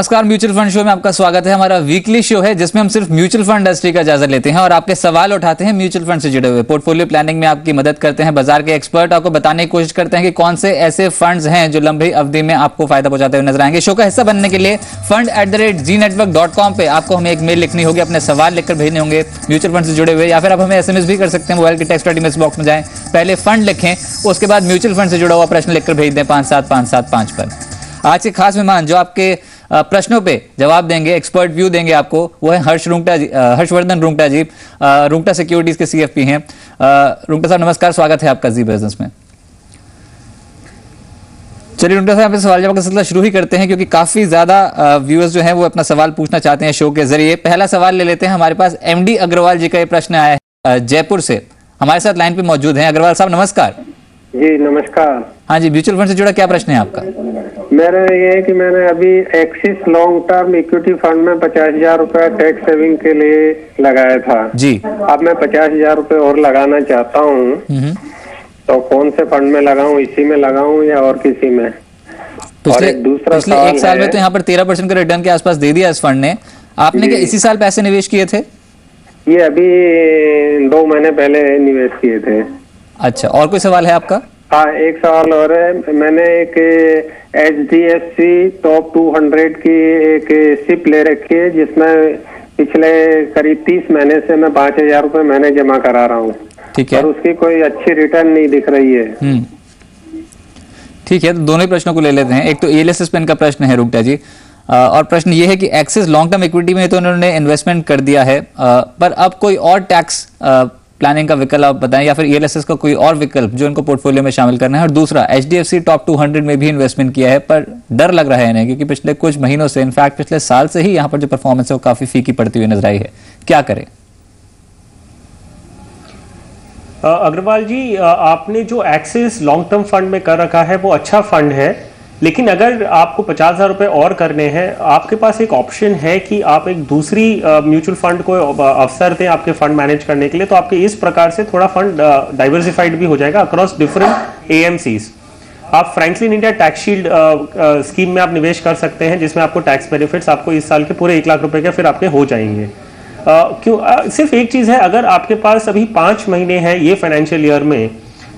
नमस्कार, mutual fund show में आपका स्वागत है। हमारा वीकली शो है जिसमें हम सिर्फ म्यूचुअल फंड इंडस्ट्री का जायजा लेते हैं और आपके सवाल उठाते हैं म्यूचुअल फंड से जुड़े हुए। पोर्टफोलियो प्लानिंग में आपकी मदद करते हैं बाजार के एक्सपर्ट, आपको बताने की कोशिश करते हैं कि कौन से ऐसे फंड्स हैं जो लंबी अवधि में आपको फायदा पहुंचाते हुए नजर आएंगे। शो का हिस्सा बनने के लिए fund@gnetwork.com पे आपको हमें एक मेल लिखनी होगी, अपने सवाल लिखकर भेजने होंगे म्यूचुअल फंड से जुड़े हुए, या फिर आप हमें SMS भी कर सकते हैं। मोबाइल के टेक्स्ट मैसेज बॉक्स में जाएं, पहले फंड लिखें, उसके बाद म्यूचुअल फंड से जुड़ा हुआ प्रश्न लिखकर भेज दें 57575 पर। आज के खास मेहमान जो आपके प्रश्नों पे जवाब देंगे, एक्सपर्ट व्यू देंगे आपको, वो है हर्षवर्धन रुंगटा जी। रुंगटा सिक्योरिटीज के CFP हैं। रुंगटा साहब नमस्कार, स्वागत है आपका जी बिजनेस में। चलिए रुंगटा साहब, सवाल जवाब का सिलसिला शुरू ही करते हैं क्योंकि काफी ज्यादा व्यूअर्स जो हैं वो अपना सवाल पूछना चाहते हैं शो के जरिए। पहला सवाल ले लेते हैं। हमारे पास MD अग्रवाल जी का ये प्रश्न आया है जयपुर से, हमारे साथ लाइन पे मौजूद हैं। अग्रवाल साहब नमस्कार। जी नमस्कार। हाँ जी, म्यूचुअल फंड से जुड़ा क्या प्रश्न है आपका? मेरा ये है कि मैंने अभी axis long term equity fund में 50,000 रुपया टैक्स सेविंग के लिए लगाया था जी। अब मैं 50,000 रुपये और लगाना चाहता हूँ, तो कौन से फंड में लगाऊं, इसी में लगाऊं या और किसी में? पिछले एक साल में तो यहाँ पर 13% का रिटर्न के आसपास दे दिया इस फंड ने। आपने क्या इसी साल पैसे निवेश किए थे? ये अभी 2 महीने पहले निवेश किए थे। अच्छा, और कोई सवाल है आपका? हाँ, एक सवाल और है। मैंने एक HDFC टॉप 200 की एक सिप ले रखी है जिसमें पिछले करीब 30 महीने से मैं 5,000 रुपये महीने जमा करा रहा हूँ। ठीक है, और उसकी कोई अच्छी रिटर्न नहीं दिख रही है। ठीक है, तो दोनों प्रश्नों को ले लेते हैं। एक तो ALS स्पेन का प्रश्न है रुंगटा जी, और प्रश्न ये है कि एक्सिस लॉन्ग टर्म इक्विटी में तो उन्होंने इन्वेस्टमेंट कर दिया है, पर अब कोई और टैक्स प्लानिंग का विकल्प आप बताएं, या फिर ALS का कोई और विकल्प जो इनको पोर्टफोलियो में शामिल करना है। और दूसरा, HDFC टॉप 200 में भी इन्वेस्टमेंट किया है पर डर लग रहा है इन्हें, क्योंकि पिछले कुछ महीनों से, इनफैक्ट पिछले साल से ही यहाँ पर जो परफॉर्मेंस है वो काफी फीकी पड़ती हुई नजर आई है। क्या करें? अग्रवाल जी, आपने जो एक्सिस लॉन्ग टर्म फंड में कर रखा है वो अच्छा फंड है, लेकिन अगर आपको 50,000 रुपये और करने हैं, आपके पास एक ऑप्शन है कि आप एक दूसरी म्यूचुअल फंड को अवसर दें आपके फंड मैनेज करने के लिए। तो आपके इस प्रकार से थोड़ा फंड डाइवर्सिफाइड भी हो जाएगा अक्रॉस डिफरेंट AMCs। आप Franklin India tax shield scheme में आप निवेश कर सकते हैं, जिसमें आपको टैक्स बेनिफिट्स आपको इस साल के पूरे 1 लाख रुपए के फिर आपके हो जाएंगे। सिर्फ एक चीज़ है, अगर आपके पास अभी 5 महीने हैं ये फाइनेंशियल ईयर में,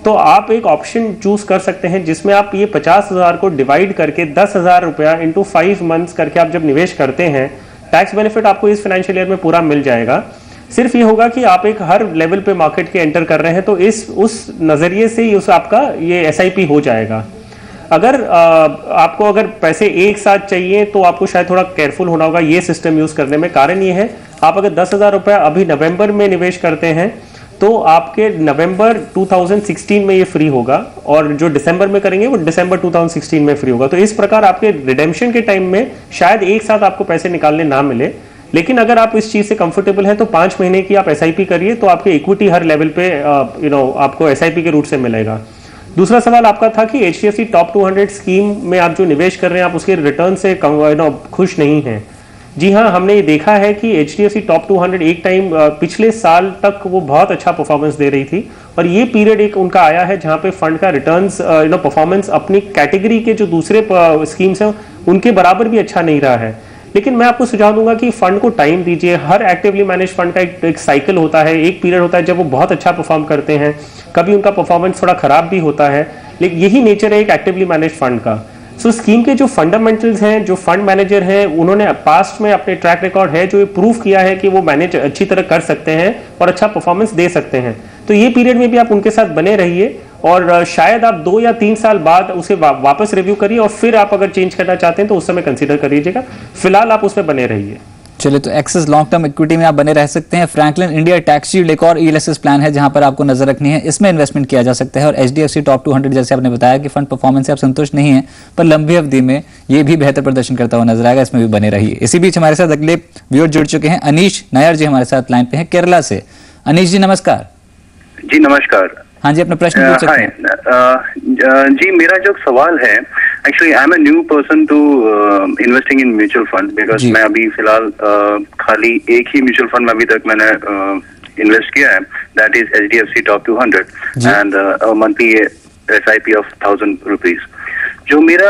तो आप एक ऑप्शन चूज कर सकते हैं जिसमें आप ये 50,000 को डिवाइड करके 10,000 रुपया इंटू 5 मंथ्स करके आप जब निवेश करते हैं, टैक्स बेनिफिट आपको इस फाइनेंशियल ईयर में पूरा मिल जाएगा। सिर्फ ये होगा कि आप एक हर लेवल पे मार्केट के एंटर कर रहे हैं, तो उस नजरिए से ही आपका ये SIP हो जाएगा। अगर आपको अगर पैसे एक साथ चाहिए तो आपको शायद थोड़ा केयरफुल होना होगा ये सिस्टम यूज करने में। कारण ये है, आप अगर 10,000 रुपया अभी नवंबर में निवेश करते हैं तो आपके नवंबर 2016 में ये फ्री होगा, और जो दिसंबर में करेंगे वो दिसंबर 2016 में फ्री होगा। तो इस प्रकार आपके रिडेम्पशन के टाइम में शायद एक साथ आपको पैसे निकालने ना मिले, लेकिन अगर आप इस चीज से कंफर्टेबल हैं तो 5 महीने की आप SIP करिए, तो आपके इक्विटी हर लेवल पे आपको SIP के रूट से मिलेगा। दूसरा सवाल आपका था कि HDFC टॉप 200 स्कीम में आप जो निवेश कर रहे हैं आप उसके रिटर्न से खुश नहीं हैं। जी हाँ, हमने ये देखा है कि HDFC टॉप 200 एक टाइम पिछले साल तक वो बहुत अच्छा परफॉर्मेंस दे रही थी, और ये पीरियड एक उनका आया है जहाँ पे फंड का रिटर्न्स परफॉर्मेंस अपनी कैटेगरी के जो दूसरे स्कीम्स हैं उनके बराबर भी अच्छा नहीं रहा है। लेकिन मैं आपको सुझाव दूंगा कि फंड को टाइम दीजिए। हर एक्टिवली मैनेज फंड का एक साइकिल होता है, एक पीरियड होता है जब वो बहुत अच्छा परफॉर्म करते हैं, कभी उनका परफॉर्मेंस थोड़ा खराब भी होता है, लेकिन यही नेचर है एक एक्टिवली मैनेज फंड का। सो स्कीम के जो फंडामेंटल्स हैं, जो फंड मैनेजर हैं, उन्होंने पास्ट में अपने ट्रैक रिकॉर्ड है जो ये प्रूव किया है कि वो मैनेज अच्छी तरह कर सकते हैं और अच्छा परफॉर्मेंस दे सकते हैं। तो ये पीरियड में भी आप उनके साथ बने रहिए, और शायद आप 2 या 3 साल बाद उसे वापस रिव्यू करिए, और फिर आप अगर चेंज करना चाहते हैं तो उस समय कंसीडर कर लीजिएगा। फिलहाल आप उसमें बने रहिए। चलिए, तो एक्सिस लॉन्ग टर्म इक्विटी में आप बने रह सकते हैं। फ्रैंकलिन इंडिया टैक्स शील्ड एक और ELS प्लान है जहां पर आपको नजर रखनी है, इसमें इन्वेस्टमेंट किया जा सकता है। और HDFC टॉप 200 जैसे आपने बताया कि फंड परफॉर्मेंस से आप संतुष्ट नहीं है, पर लंबी अवधि में ये भी बेहतर प्रदर्शन करता हुआ नजर आएगा, इसमें भी बने रहिए। इसी बीच हमारे साथ अगले व्यूअर जुड़ चुके हैं। अनीश नायर जी हमारे साथ लाइन पे हैं केरला से। अनीश जी नमस्कार। जी नमस्कार। हाँ जी, अपना प्रश्न पूछ सकते हैं। जी, मेरा जो सवाल है, actually I am a new person to investing in mutual fund, because मैं अभी फिलहाल खाली एक ही म्यूचुअल फंड में अभी तक मैंने इन्वेस्ट किया है, that is HDFC top 200 and monthly SIP of 1,000 rupees. जो मेरा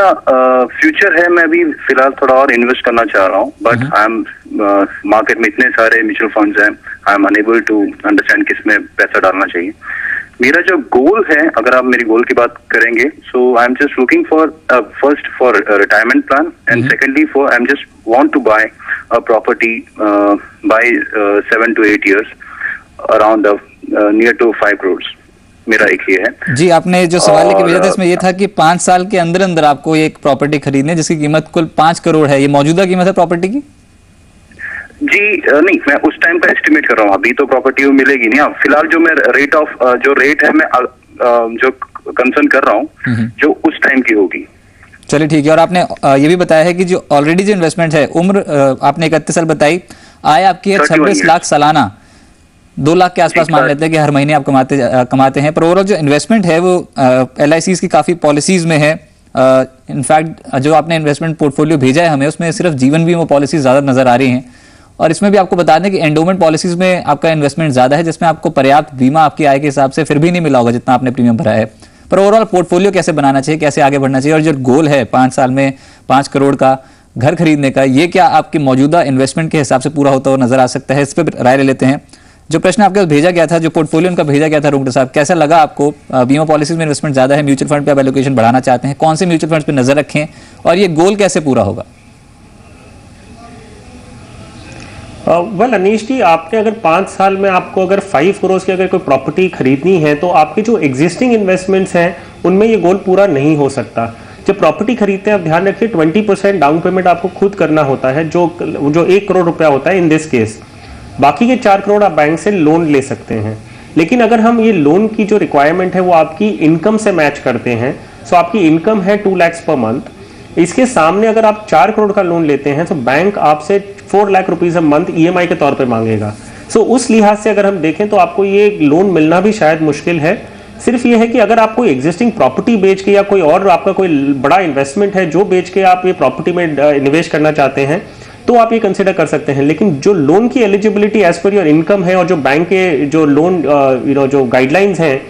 फ्यूचर है, मैं अभी फिलहाल थोड़ा और इन्वेस्ट करना चाह रहा हूँ, बट आई एम मार्केट में इतने सारे म्यूचुअल फंड्स हैं, I am unable to understand किसमें पैसा डालना चाहिए। मेरा जो गोल है, अगर आप मेरी गोल की बात करेंगे, so I am just looking for first for retirement plan and secondly for I am just want to buy a property by 7 to 8 years around near to 5 crores। मेरा एक ये है जी। आपने जो सवाल लेके भेजा था इसमें ये था कि 5 साल के अंदर अंदर आपको एक प्रॉपर्टी खरीदनी है जिसकी कीमत कुल 5 करोड़ है। ये मौजूदा कीमत है प्रॉपर्टी की? जी नहीं, मैं उस टाइम का एस्टिमेट कर रहा हूँ, अभी तो प्रॉपर्टी मिलेगी नहीं। फिलहाल जो मैं रेट है मैं जो कंसर्न कर रहा हूँ जो उस टाइम की होगी। चलिए ठीक है। और आपने ये भी बताया है कि जो ऑलरेडी जो इन्वेस्टमेंट है, उम्र आपने 31 साल बताई, आय आपकी है 26 लाख सालाना, 2 लाख के आसपास मान लेते हैं कि हर महीने आप कमाते हैं। पर ओवरऑल जो इन्वेस्टमेंट है वो LICs की काफी पॉलिसीज में है। इनफैक्ट जो आपने इन्वेस्टमेंट पोर्टफोलियो भेजा है हमें, उसमें सिर्फ जीवन बीमा पॉलिसी ज्यादा नजर आ रही हैं। और इसमें भी आपको बता दें कि एंडोमेंट पॉलिसीज में आपका इन्वेस्टमेंट ज्यादा है, जिसमें आपको पर्याप्त बीमा आपकी आय के हिसाब से फिर भी नहीं मिला होगा जितना आपने प्रीमियम भरा है। पर ओवरऑल पोर्टफोलियो कैसे बनाना चाहिए, कैसे आगे बढ़ना चाहिए, और जो गोल है 5 साल में 5 करोड़ का घर खरीदने का, ये क्या आपकी मौजूदा इन्वेस्टमेंट के हिसाब से पूरा होता हुआ नजर आ सकता है? इस पर राय ले लेते हैं। जो प्रश्न आपके पास भेजा गया था, जो पोर्टफोलियो उनका भेजा गया था रुंगटा साहब, कैसा लगा आपको? बीमा पॉलिसीज में इन्वेस्टमेंट ज्यादा है, म्यूचुअल फंड पे आप एलोकेशन बढ़ाना चाहते हैं, कौन से म्यूचुअल फंड पे नजर रखें और ये गोल कैसे पूरा होगा? वेल अनीश जी, आपने अगर 5 साल में आपको अगर 5 करोड़ की अगर कोई प्रॉपर्टी खरीदनी है तो आपके जो एग्जिस्टिंग इन्वेस्टमेंट्स हैं उनमें ये गोल पूरा नहीं हो सकता। जब प्रॉपर्टी खरीदते हैं आप ध्यान रखिए 20% डाउन पेमेंट आपको खुद करना होता है, जो 1 करोड़ रुपया होता है इन दिस केस। बाकी के 4 करोड़ आप बैंक से लोन ले सकते हैं। लेकिन अगर हम ये लोन की जो रिक्वायरमेंट है वो आपकी इनकम से मैच करते हैं, सो आपकी इनकम है 2 लाख पर मंथ, इसके सामने अगर आप 4 करोड़ का लोन लेते हैं तो बैंक आपसे 4 lakh rupees a month EMI के तौर पे मांगेगा। सो उस लिहाज से अगर हम देखें तो आपको ये लोन मिलना भी शायद मुश्किल है। सिर्फ ये है कि अगर आप कोई एग्जिस्टिंग प्रॉपर्टी बेच के या कोई और आपका कोई बड़ा इन्वेस्टमेंट है जो बेच के आप ये प्रॉपर्टी में निवेश करना चाहते हैं तो आप ये कंसिडर कर सकते हैं। लेकिन जो लोन की eligibility as per your income है और जो बैंक के जो लोन जो गाइडलाइंस हैं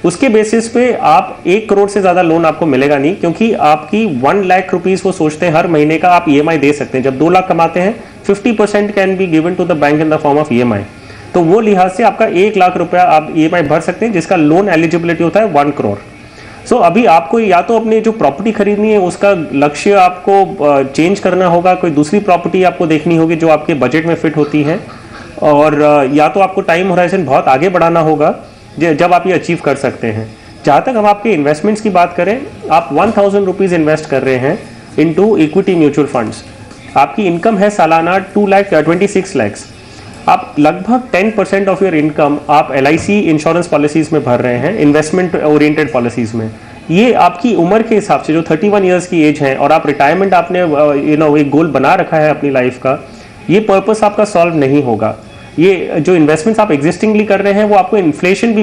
उसके बेसिस पे आप 1 करोड़ से ज्यादा लोन आपको मिलेगा नहीं, क्योंकि आपकी 1 लाख रुपीज वो सोचते हैं हर महीने का आप EMI दे सकते हैं। जब 2 लाख कमाते हैं 50% can be given to the bank in the form of EMI। तो वो लिहाज से आपका 1 लाख रुपया आप EMI भर सकते हैं, जिसका लोन एलिजिबिलिटी होता है 1 करोड़। सो अभी आपको या तो अपनी जो प्रॉपर्टी खरीदनी है उसका लक्ष्य आपको चेंज करना होगा, कोई दूसरी प्रॉपर्टी आपको देखनी होगी जो आपके बजट में फिट होती है, और या तो आपको टाइम होराइजन बहुत आगे बढ़ाना होगा जब आप ये अचीव कर सकते हैं। जहाँ तक हम आपके इन्वेस्टमेंट्स की बात करें, आप 1000 रुपीज इन्वेस्ट कर रहे हैं इनटू इक्विटी म्यूचुअल फंड्स, आपकी इनकम है सालाना 26 lakhs, आप लगभग 10% ऑफ योर इनकम आप LIC इंश्योरेंस पॉलिसीज में भर रहे हैं, इन्वेस्टमेंट ओरिएंटेड पॉलिसीज में। ये आपकी उम्र के हिसाब से जो 31 ईयर्स की एज है और आप रिटायरमेंट आपने एक गोल बना रखा है अपनी लाइफ का, ये पर्पस आपका सॉल्व नहीं होगा। ये जो इन्वेस्टमेंट्स आप एग्जिस्टिंगली कर रहे हैं वो आपको इन्फ्लेशन भी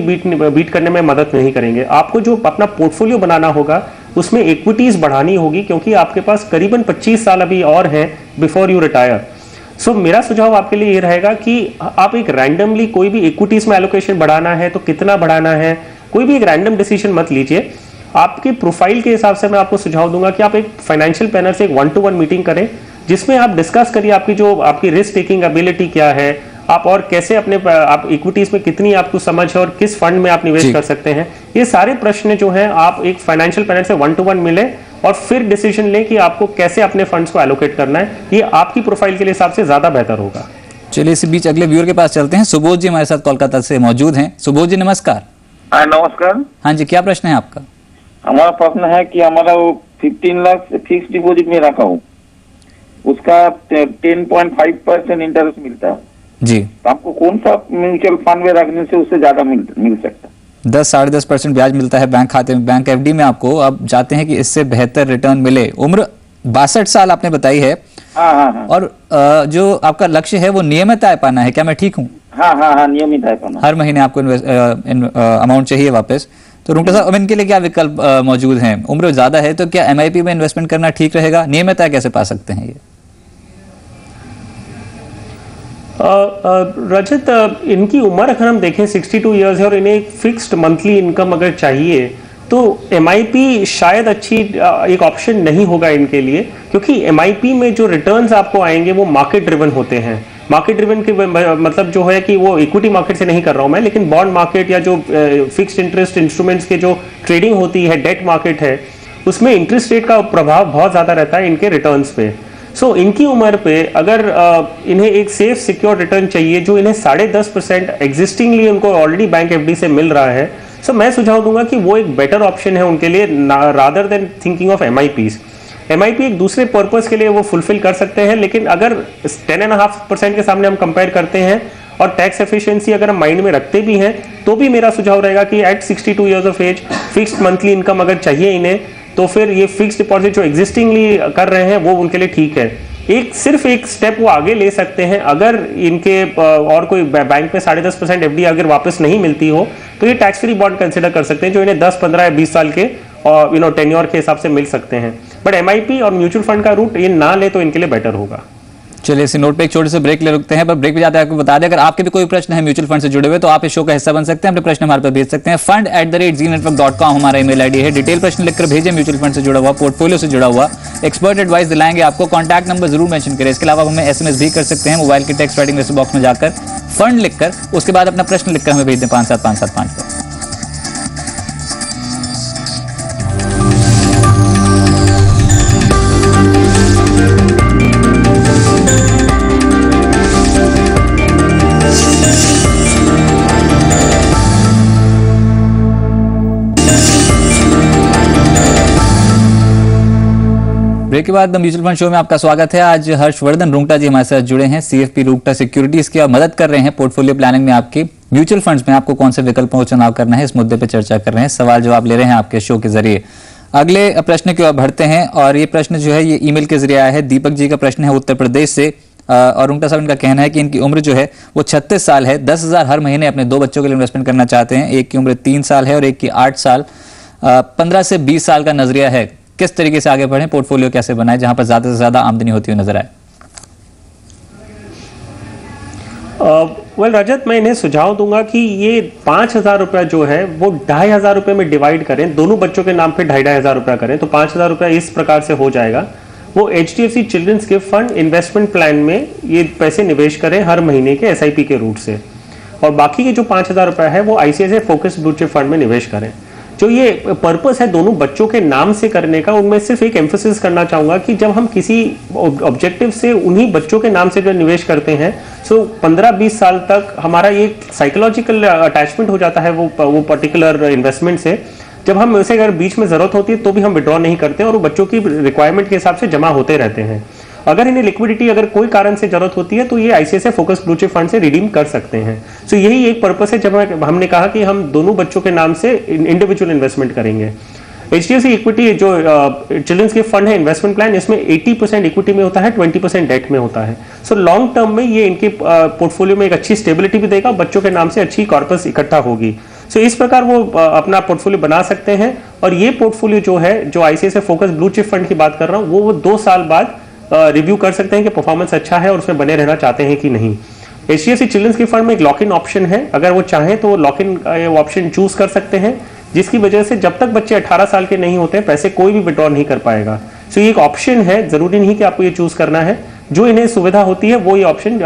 बीट करने में मदद नहीं करेंगे। आपको जो अपना पोर्टफोलियो बनाना होगा उसमें इक्विटीज बढ़ानी होगी, क्योंकि आपके पास करीबन 25 साल अभी और हैं बिफोर यू रिटायर। सो मेरा सुझाव आपके लिए ये रहेगा कि आप एक रैंडमली कोई भी इक्विटीज में एलोकेशन बढ़ाना है तो कितना बढ़ाना है, कोई भी एक रैंडम डिसीजन मत लीजिए। आपके प्रोफाइल के हिसाब से मैं आपको सुझाव दूंगा कि आप एक फाइनेंशियल प्लानर से एक 1-to-1 मीटिंग करें, जिसमें आप डिस्कस करिए आपकी रिस्क टेकिंग एबिलिटी क्या है, आप और कैसे अपने आप इक्विटीज में कितनी आपको समझ है और किस फंड में आप निवेश कर सकते हैं। ये सारे प्रश्न जो हैं आप एक फाइनेंशियल प्लानर से 1-to-1 मिले और फिर डिसीजन लें कि आपको कैसे अपने फंड्स को एलोकेट करना है। ये आपकी प्रोफाइल के लिए हिसाब से ज्यादा बेहतर होगा। चलिए इसी बीच अगले व्यूअर के पास चलते हैं। सुबोध जी हमारे साथ कोलकाता से मौजूद हैं। सुबोध जी नमस्कार। नमस्कार। हाँ जी, क्या प्रश्न है आपका? हमारा प्रश्न है कि हमारा वो 15 लाख फिक्स डिपॉजिट में रखा हो, उसका 10.5% इंटरेस्ट मिलता है जी, तो आपको कौन सा म्यूचुअल फंड में रखने से उससे ज्यादा मिल सकता है? 10-10.5% ब्याज मिलता है बैंक खाते में, बैंक FD में आपको। अब चाहते हैं कि इससे बेहतर रिटर्न मिले। उम्र 62 साल आपने बताई है। हाँ। और जो आपका लक्ष्य है वो नियमित आय पाना है, क्या मैं ठीक हूँ? हाँ, नियमित आय पाना। हर महीने आपको अमाउंट चाहिए वापस। तो रुंगटा साहब, अब इनके लिए क्या विकल्प मौजूद हैं? उम्र ज्यादा है तो क्या MIP में इन्वेस्टमेंट करना ठीक रहेगा? नियमित आय कैसे पा सकते हैं ये? रजत, इनकी उम्र अगर हम देखें 62 ईयर्स है और इन्हें एक फिक्स्ड मंथली इनकम अगर चाहिए तो MIP शायद अच्छी एक ऑप्शन नहीं होगा इनके लिए, क्योंकि MIP में जो रिटर्न्स आपको आएंगे वो मार्केट ड्रिवन होते हैं। मार्केट ड्रिवन के मतलब जो है कि वो इक्विटी मार्केट से नहीं कर रहा हूं मैं, लेकिन बॉन्ड मार्केट या जो फिक्स्ड इंटरेस्ट इंस्ट्रूमेंट्स के जो ट्रेडिंग होती है, डेट मार्केट है, उसमें इंटरेस्ट रेट का प्रभाव बहुत ज़्यादा रहता है इनके रिटर्न्स पे। सो इनकी उम्र पे अगर इन्हें एक सेफ सिक्योर रिटर्न चाहिए जो इन्हें 10.5% एग्जिस्टिंगली उनको ऑलरेडी बैंक FD से मिल रहा है, सो मैं सुझाव दूंगा कि वो एक बेटर ऑप्शन है उनके लिए rather than thinking of MIPs। MIP एक दूसरे पर्पस के लिए वो फुलफिल कर सकते हैं, लेकिन अगर 10.5% के सामने हम कंपेयर करते हैं और टैक्स एफिशिएंसी अगर हम माइंड में रखते भी हैं, तो भी मेरा सुझाव रहेगा कि at 62 years of age fixed monthly income अगर चाहिए इन्हें, तो फिर ये फिक्स्ड डिपॉजिट जो एग्जिस्टिंगली कर रहे हैं वो उनके लिए ठीक है। सिर्फ एक स्टेप वो आगे ले सकते हैं, अगर इनके और कोई बैंक में 10.5% FD अगर वापस नहीं मिलती हो, तो ये टैक्स फ्री बॉन्ड कंसिडर कर सकते हैं जो इन्हें 10, 15 या 20 साल के टेन्योर के हिसाब से मिल सकते हैं। बट MIP और म्यूचुअल फंड का रूट ये ना ले तो इनके लिए बेटर होगा। चलिए इसी नोट पे एक छोटे से ब्रेक ले रुकते हैं, पर ब्रेक पे जाते हैं आपको बता दें, अगर आपके भी कोई प्रश्न है म्यूचुअल फंड से जुड़े हुए तो आप इस शो का हिस्सा बन सकते हैं, अपने प्रश्न हमारे पास भेज सकते हैं। fund@zenetwork.com हमारा ईमेल आईडी है। डिटेल प्रश्न लिखकर भेजें, म्यूचुअल फंड से जुड़ा हुआ, पोर्टफोलियो से जुड़ा हुआ, एक्सपर्ट एडवाइस दिलाएंगे आपको। कॉन्टैक्ट नंबर जरूर मेंशन करें। इसके अलावा हमें SMS भी कर सकते हैं, मोबाइल के टेक्स्ट राइटिंग मैसेज बॉक्स में जाकर फंड लिखकर उसके बाद अपना प्रश्न लिखकर हमें भेज दें 57575 पर। ब्रेक के बाद म्यूचुअल फंड शो में आपका स्वागत है। आज हर्षवर्धन रुंगटा जी हमारे साथ जुड़े हैं, CFP रुंगटा सिक्योरिटीज की, और मदद कर रहे हैं पोर्टफोलियो प्लानिंग में। आपके म्यूचुअल फंड्स में आपको कौन से विकल्पों का चुनाव करना है, इस मुद्दे पर चर्चा कर रहे हैं, सवाल जवाब ले रहे हैं आपके शो के जरिए। अगले प्रश्न की ओर बढ़ते हैं, और ये प्रश्न जो है ये ईमेल के जरिए आया है। दीपक जी का प्रश्न है उत्तर प्रदेश से, और रुंगटा साहब इनका कहना है कि इनकी उम्र जो है वो 36 साल है, 10,000 हर महीने अपने 2 बच्चों के लिए इन्वेस्टमेंट करना चाहते हैं। एक की उम्र 3 साल है और एक की 8 साल। 15 से 20 साल का नजरिया है, किस तरीके से आगे बढ़ें, पोर्टफोलियो कैसे बनाएं जहां पर ज्यादा से ज्यादा आमदनी होती हुई नजर आए। वेल रजत, मैं इन्हें सुझाव दूंगा कि ये 5,000 रुपया जो है वो 2,500 रुपये में डिवाइड करें, दोनों बच्चों के नाम पे 2,500 रुपया करें, तो 5,000 रुपया इस प्रकार से हो जाएगा। वो HDFC children's gift fund investment plan में ये पैसे निवेश करें हर महीने के SIP के रूट से, और बाकी के जो 5,000 रुपया है वो ICICI focus blue chip fund में निवेश करें। जो ये पर्पस है दोनों बच्चों के नाम से करने का, उनमें सिर्फ एक एम्फोसिस करना चाहूंगा कि जब हम किसी ऑब्जेक्टिव से उन्हीं बच्चों के नाम से जो निवेश करते हैं, सो 15-20 साल तक हमारा ये साइकोलॉजिकल अटैचमेंट हो जाता है वो पर्टिकुलर इन्वेस्टमेंट से। जब हम उसे अगर बीच में जरूरत होती है तो भी हम विड्रॉ नहीं करते और वो बच्चों की रिक्वायरमेंट के हिसाब से जमा होते रहते हैं। अगर इन्हें लिक्विडिटी अगर कोई कारण से जरूरत होती है तो ये ICICI focus blue chip fund से रिडीम कर सकते हैं। सो यही एक पर्पस है जब हमने कहा कि हम दोनों बच्चों के नाम से इंडिविजुअल इन्वेस्टमेंट करेंगे। HDFC इक्विटी जो चिल्ड्रंस गिफ्ट फंड है इन्वेस्टमेंट प्लान, इसमें 80% इक्विटी में होता है, 20% डेट में होता है। सो लॉन्ग टर्म में ये इनके पोर्टफोलियो में एक अच्छी स्टेबिलिटी भी देगा, बच्चों के नाम से अच्छी कॉर्पस इकट्ठा होगी। सो इस प्रकार वो अपना पोर्टफोलियो बना सकते हैं। और ये पोर्टफोलियो जो है, जो ICICI focus blue chip fund की बात कर रहा हूँ, वो 2 साल बाद रिव्यू कर सकते हैं कि परफॉर्मेंस अच्छा है और उसमें बने रहना चाहते हैं कि नहीं। HDFC चिल्ड्रंस गिफ्ट फंड में एक लॉक इन ऑप्शन है, अगर वो चाहें तो लॉक इन ऑप्शन चूज कर सकते हैं, जिसकी वजह से जब तक बच्चे 18 साल के नहीं होते पैसे कोई भी विड्रॉ नहीं कर पाएगा। सो ये एक ऑप्शन है, जरूरी नहीं कि आपको ये चूज करना है, जो इन्हें सुविधा होती है वो ये ऑप्शन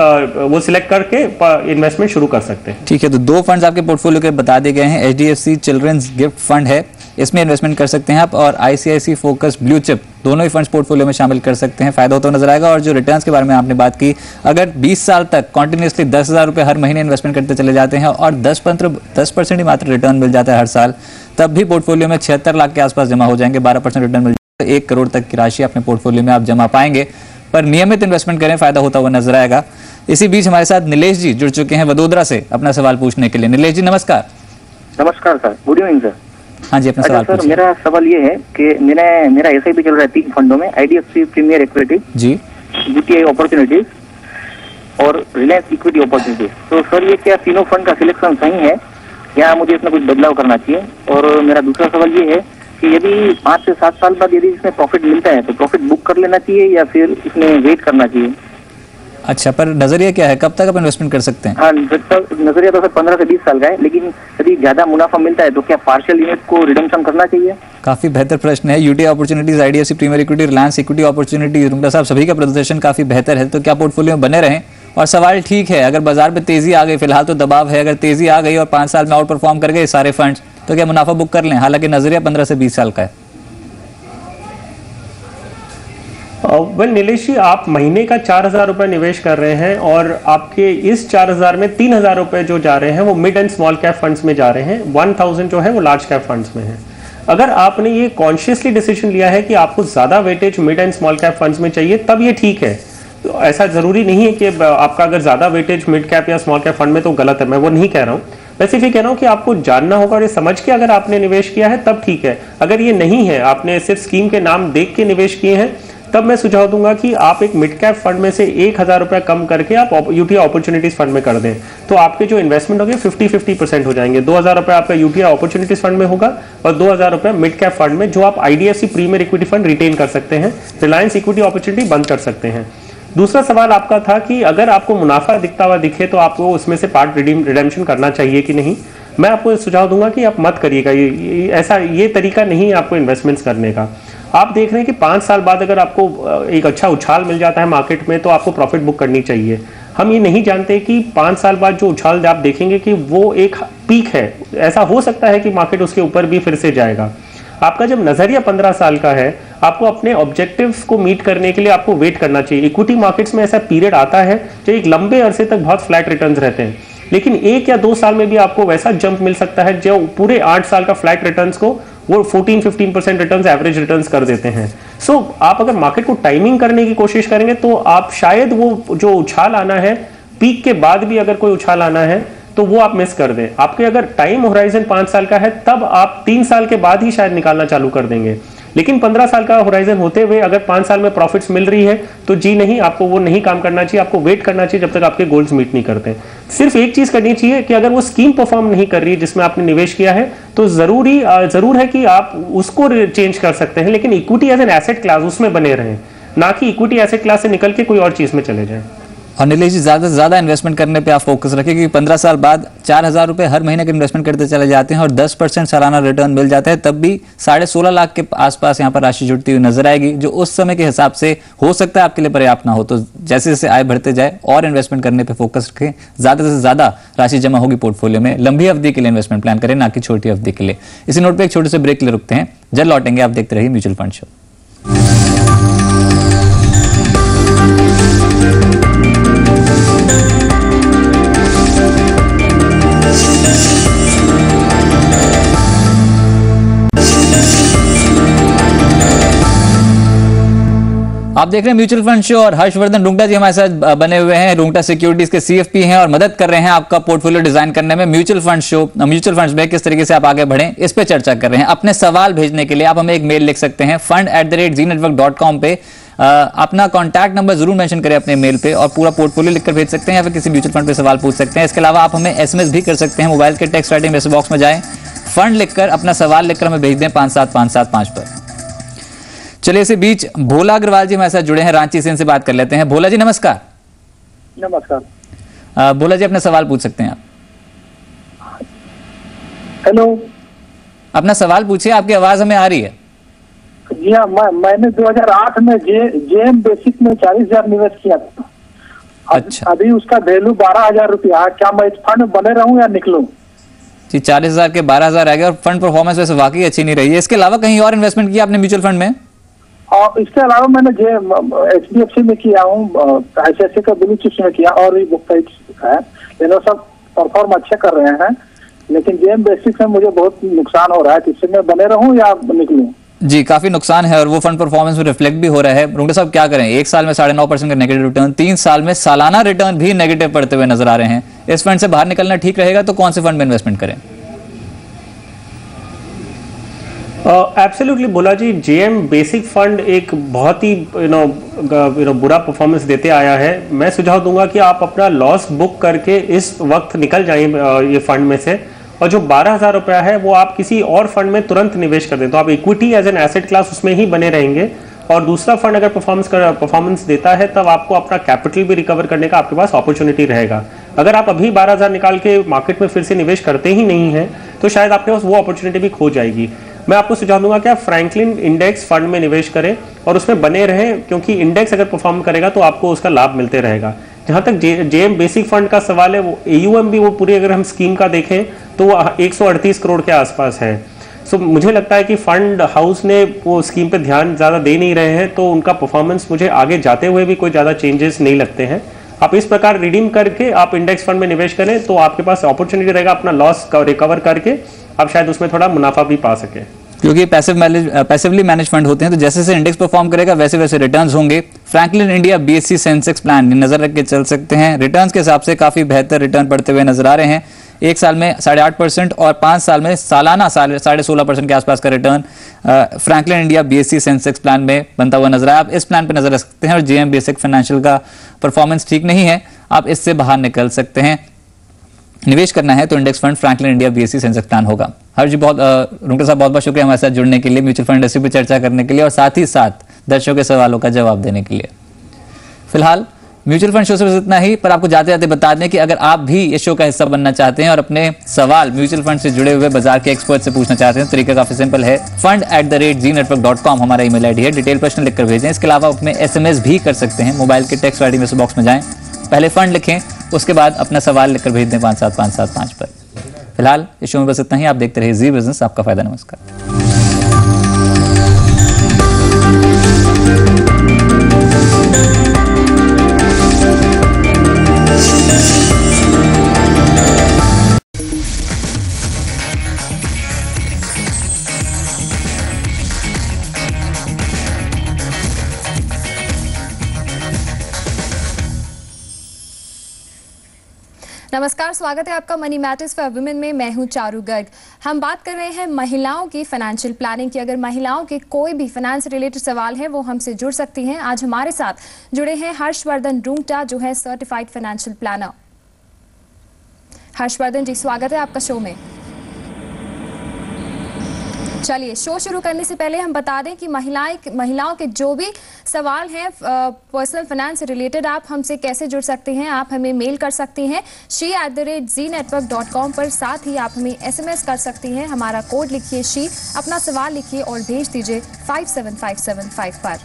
वो सिलेक्ट करके इन्वेस्टमेंट शुरू कर सकते हैं। ठीक है, तो 2 फंड्स आपके पोर्टफोलियो के बता दिए गए हैं। HDFC चिल्ड्रंस गिफ्ट फंड है, इसमें इन्वेस्टमेंट कर सकते हैं आप, और ICICI फोकस ब्लू चिप, दोनों ही फंड्स पोर्टफोलियो में शामिल कर सकते हैं, फायदा होता नजर आएगा। और जो रिटर्न्स के बारे में आपने बात की, अगर 20 साल तक कंटिन्यूसली 10,000 रुपये हर महीने इन्वेस्टमेंट करते चले जाते हैं और 10% ही मात्र रिटर्न मिल जाता है हर साल, तब भी पोर्टफोलियो में 76 लाख के आसपास जमा हो जाएंगे, 12% रिटर्न मिल जाएगा, 1 करोड़ तक की राशि अपने पोर्टफोलियो में आप जमा पाएंगे। पर नियमित इन्वेस्टमेंट करें, फायदा होता हुआ नजर आएगा। इसी बीच हमारे साथ नीलेश जी जुड़ चुके हैं वडोदरा से अपना सवाल पूछने के लिए। नीलेश जी नमस्कार। नमस्कार सर, गुड इवनिंग सर। हाँ जी, अपना सवाल सर, मेरा सवाल ये है कि मेरा SIP चल रहा है 3 फंडों में, IDFC प्रीमियर इक्विटी जी, GTI अपॉर्चुनिटीज और रिलायंस इक्विटी अपॉर्चुनिटीज। तो सर ये क्या तीनों फंड का सिलेक्शन सही है या मुझे इसमें कुछ बदलाव करना चाहिए? और मेरा दूसरा सवाल ये है कि यदि 5 से 7 साल बाद यदि इसमें प्रॉफिट मिलता है तो प्रॉफिट बुक कर लेना चाहिए या फिर इसमें वेट करना चाहिए? अच्छा, पर नजरिया क्या है, कब तक आप इन्वेस्टमेंट कर सकते हैं? हाँ, नजरिया तो सर 15 से 20 साल का है, लेकिन यदि ज्यादा मुनाफा मिलता है तो क्या पार्शियल यूनिट को रिडम्पशन करना चाहिए? काफी बेहतर प्रश्न है। UT opportunities, IDFC premier equity, Reliance equity opportunity, Rungta साहब सभी का प्रदर्शन काफी बेहतर है, तो क्या पोर्टफोलियो में बने रहें? और सवाल ठीक है, अगर बाजार में तेजी आ गई, फिलहाल तो दबाव है, अगर तेजी आ गई और 5 साल में आउट परफॉर्म कर गए सारे फंड्स, तो क्या मुनाफा बुक कर लें? हालांकि नजरिया 15 से 20 साल का है। वेल नीलेश जी, आप महीने का 4,000 रुपए निवेश कर रहे हैं और आपके इस 4,000 में 3,000 रुपए जो जा रहे हैं वो mid and small cap funds में जा रहे हैं, 1,000 जो है वो लार्ज कैप फंड्स में है। अगर आपने ये कॉन्शियसली डिसीजन लिया है कि आपको ज्यादा weightage mid and small cap funds में चाहिए, तब ये ठीक है। तो ऐसा जरूरी नहीं है कि आपका अगर ज्यादा वेटेज मिड कैप या स्मॉल कैप फंड में तो गलत है, मैं वो नहीं कह रहा हूँ। वैसे भी कह रहा हूँ कि आपको जानना होगा और ये समझ के अगर आपने निवेश किया है तब ठीक है। अगर ये नहीं है, आपने सिर्फ स्कीम के नाम देख के निवेश किए हैं, तब मैं सुझाव दूंगा कि आप एक मिड कैप फंड में से 1,000 रुपए कम करके आप यूटीआई अपॉर्चुनिटीज फंड में कर दें, तो आपके जो इन्वेस्टमेंट होंगे 50-50% हो जाएंगे। 2,000 रुपए आपका यूटीआई अपॉर्चुनिटीज फंड में होगा और 2,000 रुपए मिड कैप फंड में, जो आप IDFC premier equity fund retain कर सकते हैं, रिलायंस इक्विटी अपॉर्चुनिटी बंद कर सकते हैं। दूसरा सवाल आपका था कि अगर आपको मुनाफा दिखता हुआ दिखे तो आपको उसमें से पार्ट रिडेम्पशन करना चाहिए कि नहीं। मैं आपको सुझाव दूंगा कि आप मत करिएगा, ऐसा ये तरीका नहीं है आपको इन्वेस्टमेंट्स करने का। आप देख रहे हैं कि 5 साल बाद अगर आपको एक अच्छा उछाल मिल जाता है मार्केट में तो आपको प्रॉफिट बुक करनी चाहिए। हम ये नहीं जानते कि 5 साल बाद जो उछाल आप देखेंगे कि वो एक पीक है, ऐसा हो सकता है कि मार्केट उसके ऊपर भी फिर से जाएगा। आपका जब नजरिया 15 साल का है, आपको अपने ऑब्जेक्टिव्स को मीट करने के लिए आपको वेट करना चाहिए। इक्विटी मार्केट्स में ऐसा पीरियड आता है जो एक लंबे अरसे तक बहुत फ्लैट रिटर्न्स रहते हैं, लेकिन 1 या 2 साल में भी आपको वैसा जंप मिल सकता है जो पूरे 8 साल का फ्लैट रिटर्न्स को वो 14-15% रिटर्न्स, एवरेज रिटर्न्स कर देते हैं। सो आप अगर मार्केट को टाइमिंग करने की कोशिश करेंगे तो आप शायद वो जो उछाल आना है, पीक के बाद भी अगर कोई उछाल आना है तो वो आप मिस कर दें। आपके अगर टाइम होराइजन 5 साल का है तब आप 3 साल के बाद ही शायद निकालना चालू कर देंगे, लेकिन 15 साल का होराइजन होते हुए अगर 5 साल में प्रॉफिट्स मिल रही है तो जी नहीं, आपको वो नहीं काम करना चाहिए। आपको वेट करना चाहिए जब तक आपके गोल्स मीट नहीं करते। सिर्फ एक चीज करनी चाहिए कि अगर वो स्कीम परफॉर्म नहीं कर रही है जिसमें आपने निवेश किया है तो जरूर है कि आप उसको चेंज कर सकते हैं, लेकिन equity as an asset class उसमें बने रहें, ना कि इक्विटी एसेट क्लास से निकल के कोई और चीज में चले जाएं। और नीलेश जी, ज्यादा से ज्यादा इन्वेस्टमेंट करने पे आप फोकस रखें, क्योंकि 15 साल बाद 4,000 रुपए हर महीने के इन्वेस्टमेंट करते चले जाते हैं और 10% सालाना रिटर्न मिल जाता है, तब भी 16.5 लाख के आसपास यहाँ पर राशि जुड़ती हुई नजर आएगी, जो उस समय के हिसाब से हो सकता है आपके लिए पर्याप्त ना हो। तो जैसे जैसे आय बढ़ते जाए और इन्वेस्टमेंट करने पर फोकस रखें, ज्यादा से ज्यादा राशि जमा होगी पोर्टफोलियो में। लंबी अवधि के लिए इन्वेस्टमेंट प्लान करें, ना कि छोटी अवधि के लिए। इसी नोट पर एक छोटे से ब्रेक के लिए रुकते हैं, जल्द लौटेंगे। आप देखते रहिए म्यूचुअल फंड शो। आप देख रहे हैं म्यूचुअल फंड शो और हर्षवर्धन रुंगटा जी हमारे साथ बने हुए हैं। रुंगटा सिक्योरिटीज के सीएफपी हैं और मदद कर रहे हैं आपका पोर्टफोलियो डिजाइन करने में। म्यूचुअल फंड्स में किस तरीके से आप आगे बढ़ें, इस पे चर्चा कर रहे हैं। अपने सवाल भेजने के लिए आप हमें एक मेल लिख सकते हैं fund@zenetwork.com पे। अपना कॉन्टैक्ट नंबर जरूर मेंशन करें अपने मेल पे और पूरा पोर्टफोलियो लिखकर भेज सकते हैं, या फिर किसी म्यूचुअल फंड पे सवाल पूछ सकते हैं। इसके अलावा आप हमें एसएमएस भी कर सकते हैं। मोबाइल के टेक्स्ट राइटिंग मैसेज बॉक्स में जाएं, फंड लिखकर अपना सवाल लिखकर हमें भेज दें 57575 पर। चलिए, इसी बीच भोला अग्रवाल जी हमारे साथ जुड़े हैं, रांची से इनसे बात कर लेते हैं। भोला जी नमस्कार। नमस्कार। भोला जी अपना सवाल पूछ सकते हैं आप। हेलो, अपना सवाल पूछिए, आपकी आवाज हमें आ रही है। जी हाँ, मैंने 2008 में जेएम बेसिक में 40,000 निवेश किया था। अच्छा, अभी उसका वैल्यू 12,000 रुपया। क्या मैं इस फंड में बने रहूं या निकलूं? जी, 40,000 के 12,000 आ गए और फंड परफॉर्मेंस वैसे वाकई अच्छी नहीं रही है। इसके अलावा कहीं और इन्वेस्टमेंट किया आपने म्यूचुअल फंड में? और इसके अलावा मैंने HDFC में किया हूँ, ICICI का ब्लू चिप्स में किया और भी बुक है, लेकिन सब परफॉर्म अच्छे कर रहे हैं। लेकिन जेएम बेसिक में मुझे बहुत नुकसान हो रहा है, इससे मैं बने रहूं या निकलूं? जी, काफी नुकसान है और वो फंड परफॉर्मेंस में रिफ्लेक्ट भी हो रहा है। रुंगटा साहब क्या करें, 1 साल में 9.5% का नेगेटिव रिटर्न, 3 साल में सालाना रिटर्न भी नेगेटिव पड़ते हुए नजर आ रहे हैं। इस फंड से बाहर निकलना ठीक रहेगा तो कौन से फंड में इन्वेस्टमेंट करें? Absolutely Bhola ji, JM basic fund एक बहुत ही बुरा परफॉर्मेंस देते आया है। मैं सुझाव दूंगा कि आप अपना लॉस बुक करके इस वक्त निकल जाएं ये फंड में से, और जो 12,000 रुपया है वो आप किसी और फंड में तुरंत निवेश कर दें, तो आप equity as an asset class उसमें ही बने रहेंगे। और दूसरा फंड अगर परफॉर्मेंस देता है तब आपको अपना कैपिटल भी रिकवर करने का आपके पास अपॉर्चुनिटी रहेगा। अगर आप अभी 12,000 निकाल के मार्केट में फिर से निवेश करते ही नहीं है तो शायद आपके पास वो अपॉर्चुनिटी भी खो जाएगी। मैं आपको सुझाव दूंगा कि आप फ्रैंकलिन इंडेक्स फंड में निवेश करें और उसमें बने रहें, क्योंकि इंडेक्स अगर परफॉर्म करेगा तो आपको उसका लाभ मिलते रहेगा। जहां तक जेएम बेसिक फंड का सवाल है, वो एयूएम भी वो पूरी अगर हम स्कीम का देखें तो 138 करोड़ के आसपास है। सो मुझे लगता है कि फंड हाउस ने वो स्कीम पे ध्यान ज़्यादा दे नहीं रहे हैं, तो उनका परफॉर्मेंस मुझे आगे जाते हुए भी कोई ज़्यादा चेंजेस नहीं लगते हैं। आप इस प्रकार रिडीम करके आप इंडेक्स फंड में निवेश करें तो आपके पास अपॉर्चुनिटी रहेगा अपना लॉस रिकवर करके आप शायद उसमें थोड़ा मुनाफा भी पा सके, क्योंकि पैसिवली मैनेज फंड होते हैं, तो जैसे जैसे इंडेक्स परफॉर्म करेगा वैसे वैसे रिटर्न्स होंगे। Franklin India BSc Sensex plan नजर रख के चल सकते हैं। रिटर्न्स के हिसाब से काफी बेहतर रिटर्न पड़ते हुए नजर आ रहे हैं। 1 साल में 8.5% और 5 साल में सालाना 16.5% के आसपास का return Franklin India BSc Sensex plan में बनता हुआ नजर आया। आप इस प्लान पर नजर रख सकते हैं। और जेएम बेसिक फाइनेंशियल का परफॉर्मेंस ठीक नहीं है, आप इससे बाहर निकल सकते हैं। निवेश करना है तो index fund Franklin India BSc Sensex plan होगा। हर जी रुंगटा साहब बहुत बहुत शुक्रिया हमारे साथ जुड़ने के लिए, म्यूचुअल फंड इंडस्ट्री पर चर्चा करने के लिए और साथ ही साथ दर्शकों के सवालों का जवाब देने के लिए। फिलहाल म्यूचुअल फंड शो से बस इतना ही, पर आपको जाते जाते बता दें कि अगर आप भी इस शो का हिस्सा बनना चाहते हैं और अपने सवाल म्यूचुअल फंड से जुड़े हुए बाजार के एक्सपर्ट से पूछना चाहते हैं, तरीका काफी सिंपल है। fund@zenetwork.com हमारा ईमेल आईडी है। डिटेल प्रश्न लिखकर भेजें। इसके अलावा आप अपने SMS भी कर सकते हैं। मोबाइल के टेक्स्ट आईडी मैसेज बॉक्स में जाएं, पहले फंड लिखें, उसके बाद अपना सवाल लिखकर भेज दें 57575 पर। फिलहाल इस शो में बस इतना ही। आप देखते रहिए जी बिजनेस, आपका फायदा। नमस्कार। नमस्कार, स्वागत है आपका मनी मैटर्स फॉर वुमेन में। मैं हूं चारू गर्ग। हम बात कर रहे हैं महिलाओं की फाइनेंशियल प्लानिंग की। अगर महिलाओं के कोई भी फाइनेंस रिलेटेड सवाल है वो हमसे जुड़ सकती हैं। आज हमारे साथ जुड़े हैं हर्षवर्धन रुंगटा, जो है सर्टिफाइड फाइनेंशियल प्लानर। हर्षवर्धन जी, स्वागत है आपका शो में। चलिए, शो शुरू करने से पहले हम बता दें कि महिलाओं के जो भी सवाल हैं पर्सनल फाइनेंस से रिलेटेड, आप हमसे कैसे जुड़ सकते हैं। आप हमें मेल कर सकती हैं she@zenetwork.com पर। साथ ही आप हमें SMS कर सकती हैं। हमारा कोड लिखिए she, अपना सवाल लिखिए और भेज दीजिए 57575 पर।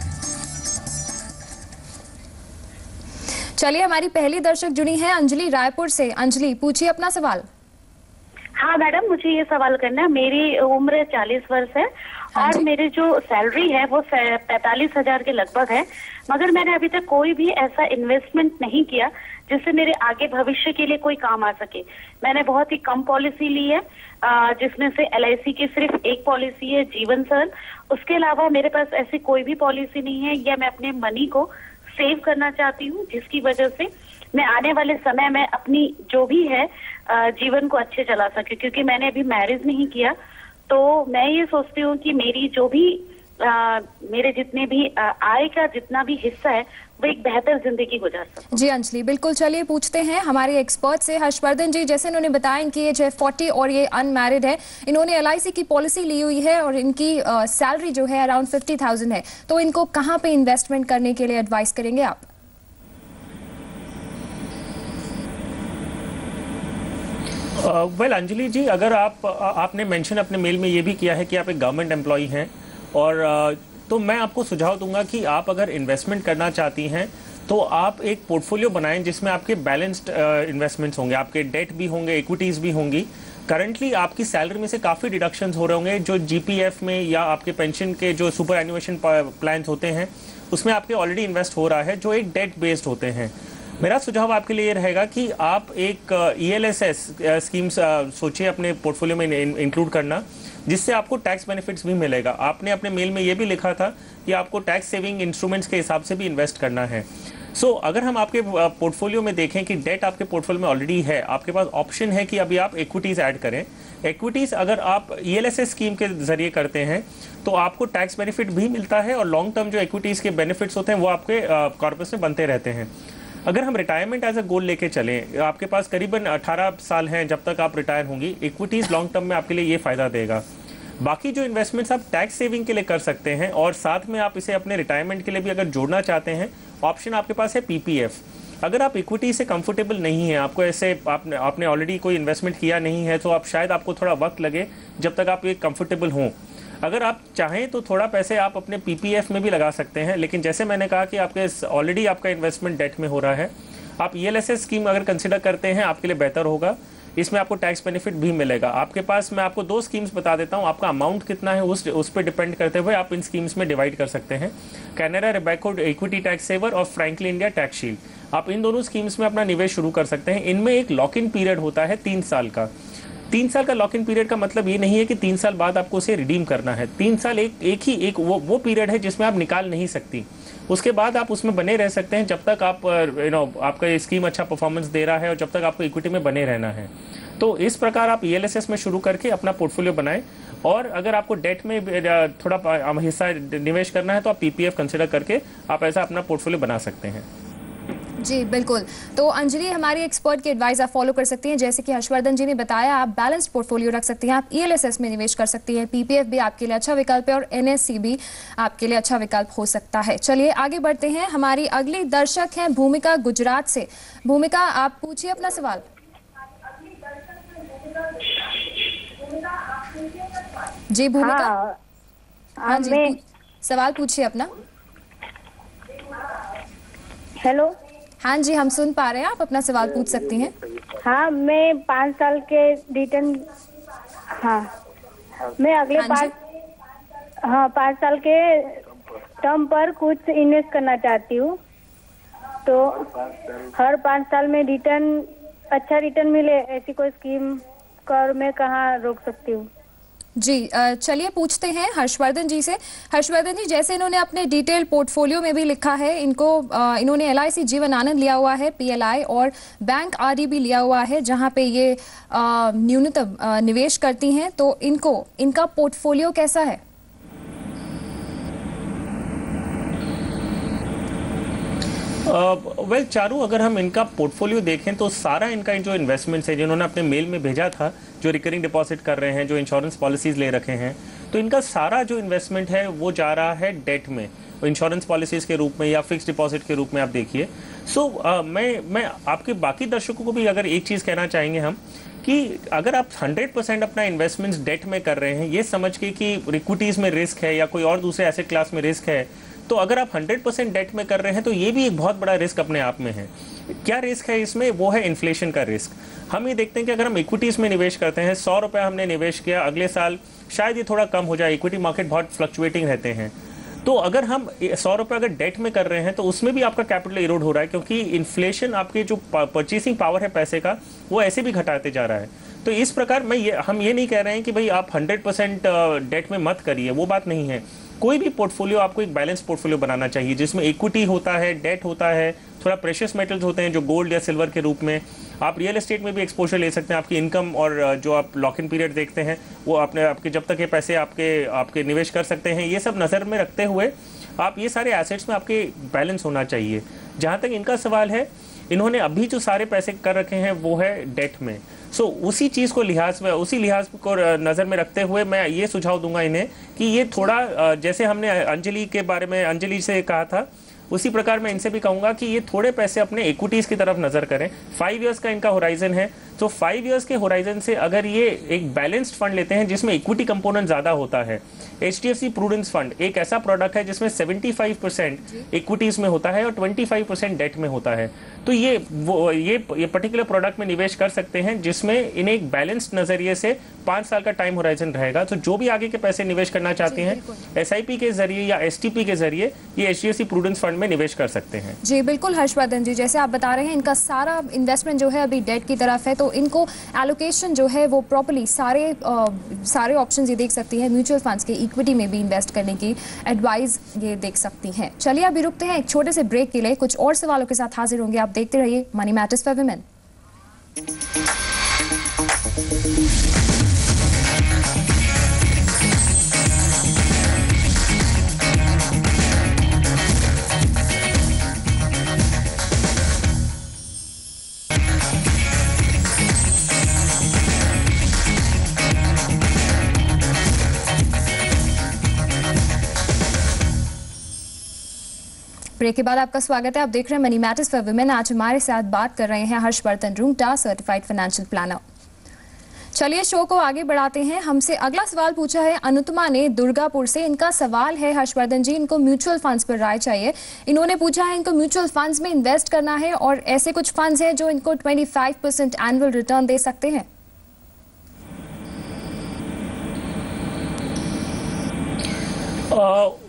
चलिए, हमारी पहली दर्शक जुड़ी हैं अंजलि रायपुर से। अंजलि, पूछिए अपना सवाल। हाँ मैडम, मुझे ये सवाल करना है। मेरी उम्र 40 वर्ष है और मेरी जो सैलरी है वो 45,000 के लगभग है, मगर मैंने अभी तक कोई भी ऐसा इन्वेस्टमेंट नहीं किया जिससे मेरे आगे भविष्य के लिए कोई काम आ सके। मैंने बहुत ही कम पॉलिसी ली है, जिसमें से LIC की सिर्फ एक पॉलिसी है, जीवन सरल। उसके अलावा मेरे पास ऐसी कोई भी पॉलिसी नहीं है, या मैं अपने मनी को सेव करना चाहती हूँ जिसकी वजह से मैं आने वाले समय में अपनी जो भी है जीवन को अच्छे चला सके। क्योंकि मैंने अभी मैरिज नहीं किया, तो मैं ये सोचती हूँ कि मेरी जो भी मेरे जितने भी आय का जितना भी हिस्सा है वो एक बेहतर जिंदगी गुजार सकूं। जी अंजलि, बिल्कुल। चलिए, पूछते हैं हमारे एक्सपर्ट से। हर्षवर्धन जी, जैसे इन्होंने बताया इनकी एज है 40 और ये अनमैरिड है। इन्होंने LIC की पॉलिसी ली हुई है और इनकी सैलरी जो है अराउंड 50,000 है। तो इनको कहाँ पे इन्वेस्टमेंट करने के लिए एडवाइस करेंगे आप? वेल अंजलि जी, अगर आपने मेंशन अपने मेल में ये भी किया है कि आप एक गवर्नमेंट एम्प्लॉई हैं, और तो मैं आपको सुझाव दूंगा कि आप अगर इन्वेस्टमेंट करना चाहती हैं तो आप एक पोर्टफोलियो बनाएं जिसमें आपके बैलेंस्ड इन्वेस्टमेंट्स होंगे, आपके डेट भी होंगे, इक्विटीज़ भी होंगी। करंटली आपकी सैलरी में से काफ़ी डिडक्शंस हो रहे होंगे, जो GPF में या आपके पेंशन के जो सुपर एन्युएशन प्लान होते हैं उसमें आपके ऑलरेडी इन्वेस्ट हो रहा है, जो एक डेट बेस्ड होते हैं। मेरा सुझाव आपके लिए रहेगा कि आप एक ELSS स्कीम्स सोचिए अपने पोर्टफोलियो में इंक्लूड करना, जिससे आपको टैक्स बेनिफिट्स भी मिलेगा। आपने अपने मेल में ये भी लिखा था कि आपको टैक्स सेविंग इंस्ट्रूमेंट्स के हिसाब से भी इन्वेस्ट करना है। सो अगर हम आपके पोर्टफोलियो में देखें कि डेट आपके पोर्टफोलियो में ऑलरेडी है, आपके पास ऑप्शन है कि अभी आप इक्विटीज़ ऐड करें। इक्विटीज़ अगर आप ELSS स्कीम के जरिए करते हैं तो आपको टैक्स बेनिफिट भी मिलता है, और लॉन्ग टर्म जो इक्विटीज़ के बेनिफिट्स होते हैं वो आपके कॉर्पस में बनते रहते हैं। अगर हम रिटायरमेंट एज अ गोल लेके चलें, आपके पास करीबन 18 साल हैं जब तक आप रिटायर होंगी, इक्विटीज़ लॉन्ग टर्म में आपके लिए ये फ़ायदा देगा। बाकी जो इन्वेस्टमेंट्स आप टैक्स सेविंग के लिए कर सकते हैं और साथ में आप इसे अपने रिटायरमेंट के लिए भी अगर जोड़ना चाहते हैं, ऑप्शन आपके पास है पीपीएफ। अगर आप इक्विटी से कंफर्टेबल नहीं है, आपको ऐसे आपने ऑलरेडी कोई इन्वेस्टमेंट किया नहीं है, तो आप शायद आपको थोड़ा वक्त लगे जब तक आप ये कंफर्टेबल हों। अगर आप चाहें तो थोड़ा पैसे आप अपने पीपीएफ में भी लगा सकते हैं, लेकिन जैसे मैंने कहा कि आपके ऑलरेडी आपका इन्वेस्टमेंट डेट में हो रहा है, आप ईएलएसएस स्कीम अगर कंसिडर करते हैं आपके लिए बेहतर होगा। इसमें आपको टैक्स बेनिफिट भी मिलेगा। आपके पास मैं आपको 2 स्कीम्स बता देता हूं, आपका अमाउंट कितना है उस पर डिपेंड करते हुए आप इन स्कीम्स में डिवाइड कर सकते हैं। Canara Robeco equity tax saver और फ्रैंकलिन इंडिया टैक्स शील्ड, आप इन दोनों स्कीम्स में अपना निवेश शुरू कर सकते हैं। इनमें एक लॉक इन पीरियड होता है 3 साल का। 3 साल का लॉक इन पीरियड का मतलब ये नहीं है कि 3 साल बाद आपको उसे रिडीम करना है। 3 साल एक वो पीरियड है जिसमें आप निकाल नहीं सकती। उसके बाद आप उसमें बने रह सकते हैं जब तक आप आपका स्कीम अच्छा परफॉर्मेंस दे रहा है और जब तक आपको इक्विटी में बने रहना है। तो इस प्रकार आप ईएलएसएस में शुरू करके अपना पोर्टफोलियो बनाएं, और अगर आपको डेट में थोड़ा हिस्सा निवेश करना है तो आप पीपीएफ कंसिडर करके आप ऐसा अपना पोर्टफोलियो बना सकते हैं। जी बिल्कुल। तो अंजलि हमारी एक्सपर्ट की एडवाइस आप फॉलो कर सकती हैं। जैसे कि हर्षवर्धन जी ने बताया, आप बैलेंस्ड पोर्टफोलियो रख सकती हैं, आप ईएलएसएस में निवेश कर सकती हैं, पीपीएफ भी आपके लिए अच्छा विकल्प है और एनएससी भी आपके लिए अच्छा विकल्प हो सकता है। चलिए आगे बढ़ते हैं। हमारी अगली दर्शक हैं भूमिका गुजरात से। भूमिका, आप पूछिए अपना सवाल। जी भूमिका, हाँ जी, सवाल पूछिए अपना। हेलो। हाँ जी, हम सुन पा रहे हैं, आप अपना सवाल पूछ सकती हैं। हाँ, मैं 5 साल के रिटर्न, मैं अगले 5 साल के टर्म पर कुछ इन्वेस्ट करना चाहती हूँ। तो हर 5 साल में अच्छा रिटर्न मिले, ऐसी कोई स्कीम कर मैं कहाँ रोक सकती हूँ? जी चलिए पूछते हैं हर्षवर्धन जी से। हर्षवर्धन जी, जैसे इन्होंने अपने डिटेल पोर्टफोलियो में भी लिखा है, इन्होंने LIC जीवन आनंद लिया हुआ है, PLI और बैंक RD भी लिया हुआ है, जहां पे ये न्यूनतम निवेश करती हैं, तो इनका पोर्टफोलियो कैसा है? चारू, अगर हम इनका पोर्टफोलियो देखें तो सारा इनका जो इन्वेस्टमेंट्स है, जिन्होंने अपने मेल में भेजा था, जो रिकरिंग डिपॉजिट कर रहे हैं, जो इंश्योरेंस पॉलिसीज ले रखे हैं, तो इनका सारा जो इन्वेस्टमेंट है वो जा रहा है डेट में, इंश्योरेंस पॉलिसीज के रूप में या फिक्स डिपॉजिट के रूप में आप देखिए। मैं आपके बाकी दर्शकों को भी अगर एक चीज़ कहना चाहेंगे हम, कि अगर आप 100% अपना इन्वेस्टमेंट्स डेट में कर रहे हैं, ये समझ के कि इक्विटीज़ में रिस्क है या कोई और दूसरे एसेट क्लास में रिस्क है, तो अगर आप 100% डेट में कर रहे हैं तो ये भी एक बहुत बड़ा रिस्क अपने आप में है। क्या रिस्क है इसमें? वो है इन्फ्लेशन का रिस्क। हम ये देखते हैं कि अगर हम इक्विटीज़ में निवेश करते हैं, 100 रुपये हमने निवेश किया, अगले साल शायद ये थोड़ा कम हो जाए, इक्विटी मार्केट बहुत फ्लक्चुएटिंग रहते हैं, तो अगर हम 100 रुपये अगर डेट में कर रहे हैं तो उसमें भी आपका कैपिटल इरोड हो रहा है, क्योंकि इन्फ्लेशन आपके जो परचेसिंग पावर है पैसे का, वो ऐसे भी घटाते जा रहा है। तो इस प्रकार हम ये नहीं कह रहे हैं कि भाई आप 100% डेट में मत करिए, वो बात नहीं है। कोई भी पोर्टफोलियो आपको एक बैलेंस पोर्टफोलियो बनाना चाहिए, जिसमें इक्विटी होता है, डेट होता है, थोड़ा प्रेशियस मेटल्स होते हैं जो गोल्ड या सिल्वर के रूप में, आप रियल एस्टेट में भी एक्सपोजर ले सकते हैं। आपकी इनकम और जो आप लॉक इन पीरियड देखते हैं वो आपके जब तक ये पैसे आपके निवेश कर सकते हैं, ये सब नज़र में रखते हुए आप ये सारे एसेट्स में आपके बैलेंस होना चाहिए। जहाँ तक इनका सवाल है, इन्होंने अभी जो सारे पैसे कर रखे हैं वो है डेट में। उसी चीज़ को उसी लिहाज को नज़र में रखते हुए मैं ये सुझाव दूंगा इन्हें कि ये थोड़ा, जैसे हमने अंजलि के बारे में अंजलि से कहा था, उसी प्रकार मैं इनसे भी कहूँगा कि ये थोड़े पैसे अपने इक्विटीज़ की तरफ नज़र करें। 5 इयर्स का इनका होराइजन है, तो 5 इयर्स के होराइजन से अगर ये एक बैलेंस्ड फंड लेते हैं जिसमें इक्विटी कंपोनेंट ज़्यादा होता है, HDFC प्रूडेंस फंड एक ऐसा प्रोडक्ट है जिसमें 75% इक्विटीज़ में होता है और 25% डेट में होता है, तो ये पर्टिकुलर प्रोडक्ट में निवेश कर सकते हैं, जिसमें इन्हें एक बैलेंस्ड नज़रिए से 5 साल का टाइम होराइजन रहेगा। तो जो भी आगे के पैसे निवेश करना चाहते हैं, SIP के जरिए या STP के जरिए ये HDFC प्रूडेंस फंड में निवेश कर सकते हैं। जी बिल्कुल हर्षवर्धन जी, जैसे आप बता रहे हैं इनका सारा इन्वेस्टमेंट जो है अभी डेट की तरफ है, तो इनको एलोकेशन जो है वो प्रॉपर्ली सारे ऑप्शंस ये देख सकती है। म्यूचुअल फंड्स के इक्विटी में भी इन्वेस्ट करने की एडवाइस ये देख सकती हैं। चलिए अभी रुकते हैं एक छोटे से ब्रेक के लिए, कुछ और सवालों के साथ हाजिर होंगे। आप देखते रहिए money matters for women. Break के बाद आपका स्वागत है। आप देख रहे हैं मनी मैटर्स फॉर वुमेन। आज हमारे साथ बात कर रहे हैं Harshvardhan Rungta, certified financial planner. चलिए शो को आगे बढ़ाते हैं। हमसे अगला सवाल पूछा है अनुतमा ने दुर्गापुर से। इनका सवाल है हर्षवर्धन जी, इनको म्यूचुअल फंड्स पर राय चाहिए। इन्होंने पूछा है इनको म्यूचुअल फंड्स में इन्वेस्ट करना है और ऐसे कुछ फंड्स हैं जो इनको 25% एनुअल रिटर्न दे सकते हैं।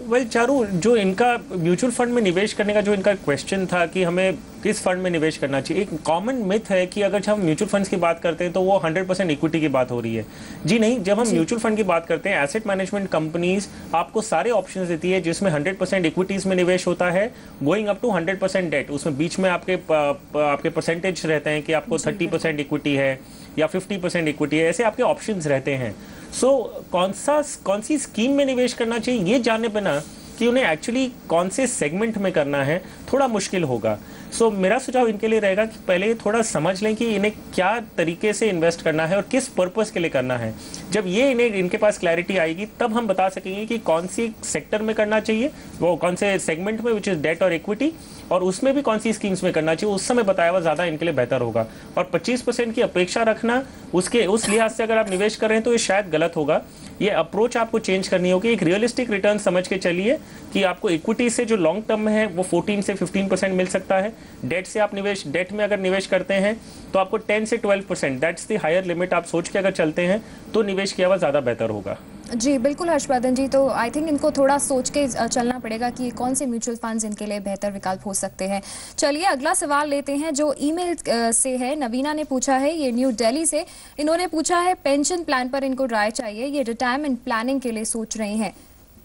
वेल चारू, जो इनका म्यूचुअल फंड में निवेश करने का जो इनका क्वेश्चन था कि हमें किस फंड में निवेश करना चाहिए, एक कॉमन मिथ है कि अगर हम म्यूचुअल फंड्स की बात करते हैं तो वो 100% इक्विटी की बात हो रही है। जी नहीं, जब हम म्यूचुअल फंड की बात करते हैं, एसेट मैनेजमेंट कंपनीज आपको सारे ऑप्शंस देती है जिसमें 100% इक्विटीज में निवेश होता है, गोइंग अप टू 100% डेट। उसमें बीच में आपके परसेंटेज रहते हैं कि आपको 30% इक्विटी है या 50% इक्विटी है, ऐसे आपके ऑप्शंस रहते हैं। सो कौन सी स्कीम में निवेश करना चाहिए ये जानने पे ना कि उन्हें एक्चुअली कौन से सेगमेंट में करना है थोड़ा मुश्किल होगा। सो मेरा सुझाव इनके लिए रहेगा कि पहले थोड़ा समझ लें कि इन्हें क्या तरीके से इन्वेस्ट करना है और किस पर्पस के लिए करना है। जब ये इनके पास क्लैरिटी आएगी तब हम बता सकेंगे कि कौन सी सेक्टर में करना चाहिए, वो कौन से सेगमेंट में, विच इज डेट और इक्विटी, और उसमें भी कौन सी स्कीम्स में करना चाहिए। उस समय बताया हुआ ज़्यादा इनके लिए बेहतर होगा। और 25% की अपेक्षा रखना, उस लिहाज से अगर आप निवेश कर रहे हैं तो ये शायद गलत होगा। ये अप्रोच आपको चेंज करनी होगी। एक रियलिस्टिक रिटर्न समझ के चलिए कि आपको इक्विटी से जो लॉन्ग टर्म में है वो 14 से 15% मिल सकता है। डेट में अगर निवेश करते हैं तो आपको 10 से 12%, दैट्स द हायर लिमिट, आप सोच के अगर चलते हैं तो निवेश किया हुआ ज़्यादा बेहतर होगा। जी बिल्कुल हर्षवर्धन जी, तो आई थिंक इनको थोड़ा सोच के चलना पड़ेगा कि कौन से म्यूचुअल फंड्स इनके लिए बेहतर विकल्प हो सकते हैं। चलिए अगला सवाल लेते हैं जो ईमेल से है। नवीना ने पूछा है, ये न्यू दिल्ली से। इन्होंने पूछा है पेंशन प्लान पर इनको राय चाहिए। ये रिटायरमेंट प्लानिंग के लिए सोच रहे हैं,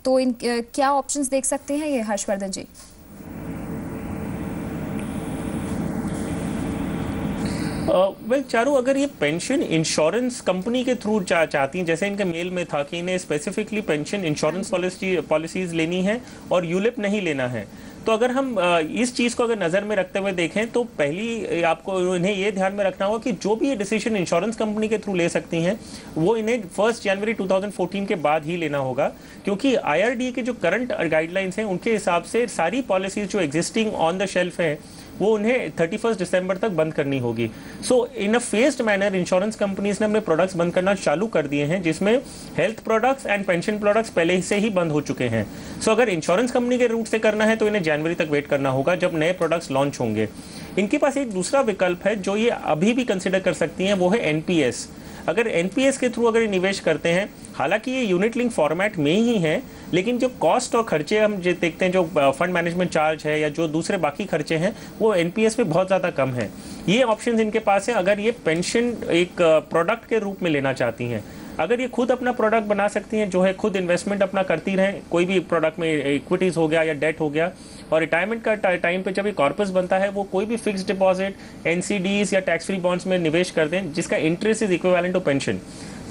तो क्या ऑप्शंस देख सकते हैं ये हर्षवर्धन जी? वेल चारू, अगर ये पेंशन इंश्योरेंस कंपनी के थ्रू चाहती हैं, जैसे इनके मेल में था कि इन्हें स्पेसिफिकली पेंशन इंश्योरेंस पॉलिसीज लेनी है और यूलिप नहीं लेना है, तो अगर हम इस चीज़ को अगर नज़र में रखते हुए देखें तो पहली आपको इन्हें ये ध्यान में रखना होगा कि जो भी ये डिसीजन इंश्योरेंस कंपनी के थ्रू ले सकती हैं वो इन्हें 1 जनवरी 2014 के बाद ही लेना होगा, क्योंकि IRDA के जो करंट गाइडलाइंस हैं उनके हिसाब से सारी पॉलिसीज जो एग्जिस्टिंग ऑन द शेल्फ है वो उन्हें 31 दिसंबर तक बंद करनी होगी। सो इन अ फेस्ड मैनर इंश्योरेंस कंपनीज ने अपने प्रोडक्ट्स बंद करना चालू कर दिए हैं, जिसमें health products and pension products पहले से ही बंद हो चुके हैं। सो अगर इंश्योरेंस कंपनी के रूट से करना है तो इन्हें जनवरी तक वेट करना होगा जब नए प्रोडक्ट्स लॉन्च होंगे। इनके पास एक दूसरा विकल्प है जो ये अभी भी कंसिडर कर सकती हैं, वो है NPS। अगर NPS के थ्रू अगर ये निवेश करते हैं, हालांकि ये यूनिट लिंक फॉर्मेट में ही है, लेकिन जो कॉस्ट और खर्चे हम जो देखते हैं, जो फंड मैनेजमेंट चार्ज है या जो दूसरे बाकी खर्चे हैं, वो NPS पे बहुत ज़्यादा कम है। ये ऑप्शंस इनके पास है अगर ये पेंशन एक प्रोडक्ट के रूप में लेना चाहती हैं। अगर ये खुद अपना प्रोडक्ट बना सकती हैं, जो है खुद इन्वेस्टमेंट अपना करती रहें, कोई भी प्रोडक्ट में इक्विटीज़ हो गया या डेट हो गया, और रिटायरमेंट का टाइम पे जब ये कॉर्पस बनता है वो कोई भी फिक्स्ड डिपॉजिट, NCDs या टैक्स फ्री बॉन्ड्स में निवेश कर दें जिसका interest is equivalent to pension.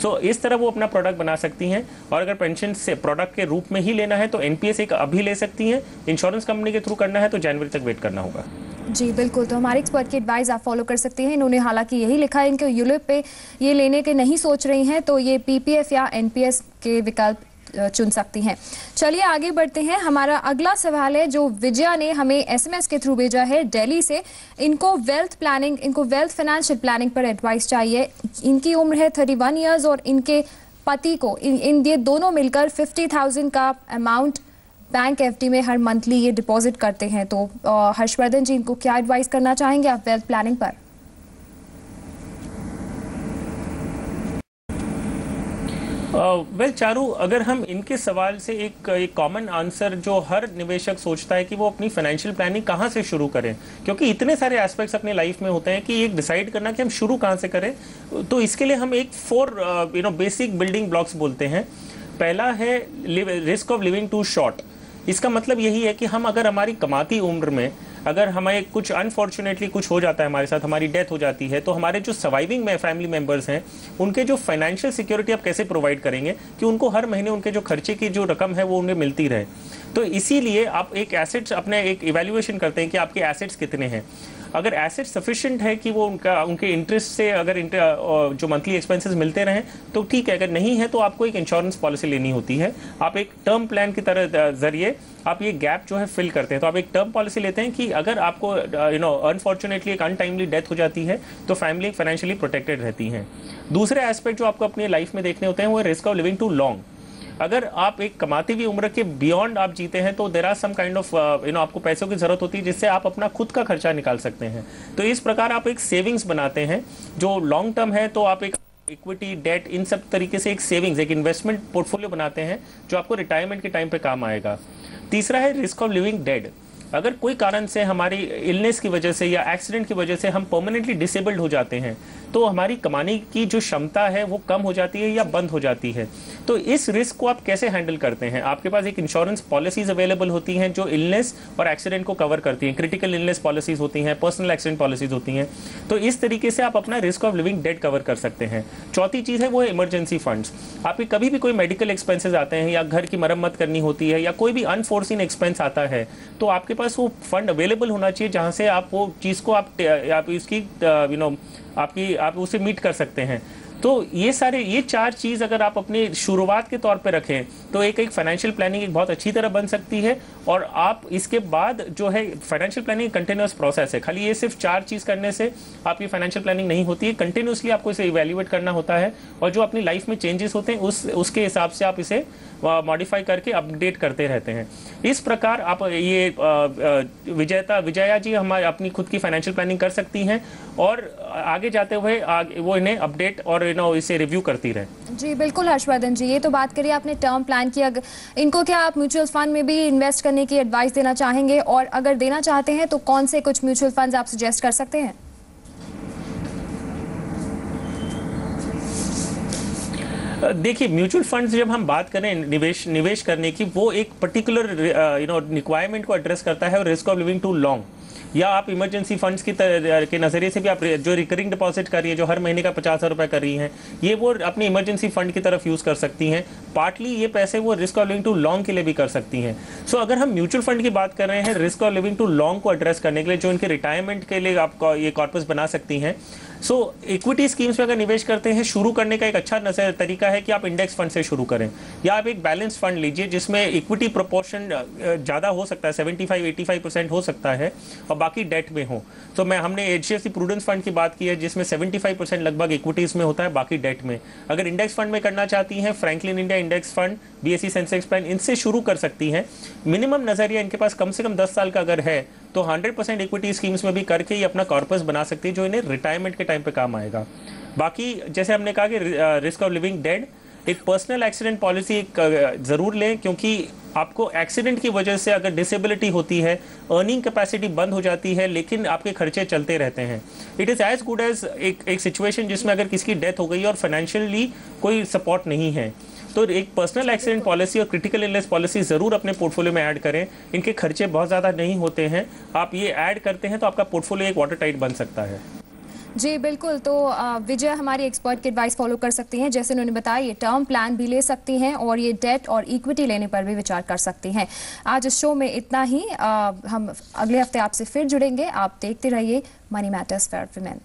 So इस तरह वो अपना प्रोडक्ट बना सकती हैं। और अगर पेंशन से प्रोडक्ट के रूप में ही लेना है तो NPS एक अभी ले सकती हैं। इंश्योरेंस कंपनी के थ्रू करना है तो जनवरी तक वेट करना होगा। जी बिल्कुल, तो हमारे एक्सपर्ट की एडवाइस आप फॉलो कर सकते हैं। इन्होंने हालांकि यही लिखा है इनके यूलिप पे ये लेने के नहीं सोच रही हैं, तो ये PPF या NPS के विकल्प चुन सकती हैं। चलिए आगे बढ़ते हैं। हमारा अगला सवाल है जो विजया ने हमें SMS के थ्रू भेजा है दिल्ली से। इनको वेल्थ फाइनेंशियल प्लानिंग पर एडवाइस चाहिए। इनकी उम्र है 31 ईयर्स और इनके पति को ये दोनों मिलकर 50,000 का अमाउंट बैंक FD में हर मंथली ये डिपॉजिट करते हैं। तो हर्षवर्धन जी, इनको क्या एडवाइस करना चाहेंगे आप वेल्थ प्लानिंग पर? वेल चारू, अगर हम इनके सवाल से एक कॉमन आंसर जो हर निवेशक सोचता है कि वो अपनी फाइनेंशियल प्लानिंग कहाँ से शुरू करें, क्योंकि इतने सारे एस्पेक्ट्स अपने लाइफ में होते हैं कि एक डिसाइड करना कि हम शुरू कहाँ से करें, तो इसके लिए हम एक 4 बेसिक बिल्डिंग ब्लॉक्स बोलते हैं। पहला है risk of living too short. इसका मतलब यही है कि हम अगर हमारी कमाती उम्र में अगर हमें कुछ अनफॉर्चुनेटली कुछ हो जाता है, हमारे साथ हमारी डेथ हो जाती है, तो हमारे जो सर्वाइविंग में फैमिली मेंबर्स हैं उनके जो फाइनेंशियल सिक्योरिटी आप कैसे प्रोवाइड करेंगे कि उनको हर महीने उनके जो खर्चे की जो रकम है वो उन्हें मिलती रहे। तो इसीलिए आप एक एसेट्स अपने एक इवैल्यूएशन करते हैं कि आपके एसेट्स कितने हैं। अगर एसेट सफिशिएंट है कि वो उनके इंटरेस्ट से अगर जो मंथली एक्सपेंसेस मिलते रहें तो ठीक है, अगर नहीं है तो आपको एक इंश्योरेंस पॉलिसी लेनी होती है। आप एक टर्म प्लान की तरह जरिए आप ये गैप जो है फिल करते हैं। तो आप एक टर्म पॉलिसी लेते हैं कि अगर आपको अनफॉर्चुनेटली एक अनटाइमली डेथ हो जाती है तो फैमिली फाइनेंशियली प्रोटेक्टेड रहती हैं। दूसरे एस्पेक्ट जो आपको अपनी लाइफ में देखने होते हैं वो risk of living too long. अगर आप एक कमाती हुई उम्र के बियॉन्ड आप जीते हैं तो there are some kind of आपको पैसों की जरूरत होती है जिससे आप अपना खुद का खर्चा निकाल सकते हैं। तो इस प्रकार आप एक सेविंग्स बनाते हैं जो लॉन्ग टर्म है। तो आप एक इक्विटी, डेट, इन सब तरीके से एक सेविंग्स, एक इन्वेस्टमेंट पोर्टफोलियो बनाते हैं जो आपको रिटायरमेंट के टाइम पे काम आएगा। तीसरा है रिस्क ऑफ लिविंग डेड। अगर कोई कारण से हमारी इलनेस की वजह से या एक्सीडेंट की वजह से हम परमानेंटली डिसेबल्ड हो जाते हैं तो हमारी कमाने की जो क्षमता है वो कम हो जाती है या बंद हो जाती है। तो इस रिस्क को आप कैसे हैंडल करते हैं? आपके पास एक इंश्योरेंस पॉलिसीज अवेलेबल होती हैं जो इलनेस और एक्सीडेंट को कवर करती हैं। क्रिटिकल इलनेस पॉलिसीज होती हैं, पर्सनल एक्सीडेंट पॉलिसीज होती हैं। तो इस तरीके से आप अपना risk of living dead cover कर सकते हैं। चौथी चीज़ है वो है इमरजेंसी फंड्स। आपके कभी भी कोई मेडिकल एक्सपेंसेस आते हैं या घर की मरम्मत करनी होती है या कोई भी अनफोर्सिन एक्सपेंस आता है तो आपके पास वो फंड अवेलेबल होना चाहिए जहां से आप वो चीज़ को आप इसकी आप उसे मीट कर सकते हैं। तो ये चार चीज़ अगर आप अपने शुरुआत के तौर पे रखें तो एक फाइनेंशियल प्लानिंग एक बहुत अच्छी तरह बन सकती है। और आप इसके बाद जो है फाइनेंशियल प्लानिंग कंटिन्यूस प्रोसेस है। खाली ये सिर्फ चार चीज़ करने से आपकी फाइनेंशियल प्लानिंग नहीं होती है। कंटिन्यूसली आपको इसे इवेल्युएट करना होता है और जो अपनी लाइफ में चेंजेस होते हैं उसके हिसाब से आप इसे मॉडिफाई करके अपडेट करते रहते हैं। इस प्रकार आप ये विजया जी हमारे अपनी खुद की फाइनेंशियल प्लानिंग कर सकती हैं और आगे जाते हुए वो इन्हें अपडेट और इसे रिव्यू करती रहे। जी बिल्कुल हर्षवर्धन जी, ये तो बात करिए आपने टर्म प्लान की। इनको क्या आप म्यूचुअल फंड में भी इन्वेस्ट करने की एडवाइस देना चाहेंगे, और अगर देना चाहते हैं तो कौन से कुछ म्यूचुअल फंड्स आप सजेस्ट कर सकते हैं? देखिए, म्यूचुअल फंड्स जब हम बात करें निवेश करने की, वो एक पर्टिकुलर रिक्वायरमेंट को एड्रेस करता है और risk of living too long. या आप इमरजेंसी फंड्स के नज़रिए से भी आप जो रिकरिंग डिपॉजिट कर रही है, जो हर महीने का 50,000 रुपये कर रही हैं, ये वो अपनी इमरजेंसी फंड की तरफ यूज़ कर सकती हैं। पार्टली ये पैसे वो risk of living too long के लिए भी कर सकती हैं। सो अगर हम म्यूचुअल फंड की बात कर रहे हैं risk of living too long को एड्रेस करने के लिए, जो इनके रिटायरमेंट के लिए आप ये कॉर्पस बना सकती हैं, सो इक्विटी स्कीम्स में अगर निवेश करते हैं, शुरू करने का एक अच्छा तरीका है कि आप इंडेक्स फंड से शुरू करें, या आप एक बैलेंस फंड लीजिए जिसमें इक्विटी प्रोपोर्शन ज़्यादा हो सकता है, 75-85% हो सकता है, और बाकी डेट में हो। तो हमने HDFC प्रूडेंस फंड की बात की है जिसमें 75% लगभग इक्विटीज़ में होता है, बाकी डेट में। अगर इंडेक्स फंड में करना चाहती हैं, Franklin India index fund, BSE Sensex plan, इनसे शुरू कर सकती हैं। मिनिमम नज़रिया इनके पास कम से कम 10 साल का अगर है तो 100% इक्विटी स्कीम्स में भी करके ये अपना कॉर्पस बना सकती है जो इन्हें रिटायरमेंट के टाइम पे काम आएगा। बाकी जैसे हमने कहा कि रिस्क ऑफ लिविंग डेड, एक पर्सनल एक्सीडेंट पॉलिसी ज़रूर लें, क्योंकि आपको एक्सीडेंट की वजह से अगर डिसेबिलिटी होती है, अर्निंग कैपेसिटी बंद हो जाती है, लेकिन आपके खर्चे चलते रहते हैं। It is as good as एक सिचुएशन जिसमें अगर किसी की डेथ हो गई और फाइनेंशियली कोई सपोर्ट नहीं है, तो एक पर्सनल एक्सीडेंट पॉलिसी और क्रिटिकल इलनेस पॉलिसी ज़रूर अपने पोर्टफोलियो में ऐड करें। इनके खर्चे बहुत ज़्यादा नहीं होते हैं, आप ये ऐड करते हैं तो आपका पोर्टफोलियो एक वाटर टाइट बन सकता है। जी बिल्कुल, तो विजय हमारी एक्सपर्ट की एडवाइस फॉलो कर सकती हैं। जैसे उन्होंने बताया, ये टर्म प्लान भी ले सकती हैं और ये डेट और इक्विटी लेने पर भी विचार कर सकती हैं। आज इस शो में इतना ही। हम अगले हफ्ते आपसे फिर जुड़ेंगे। आप देखते रहिए मनी मैटर्स फॉर वुमेन।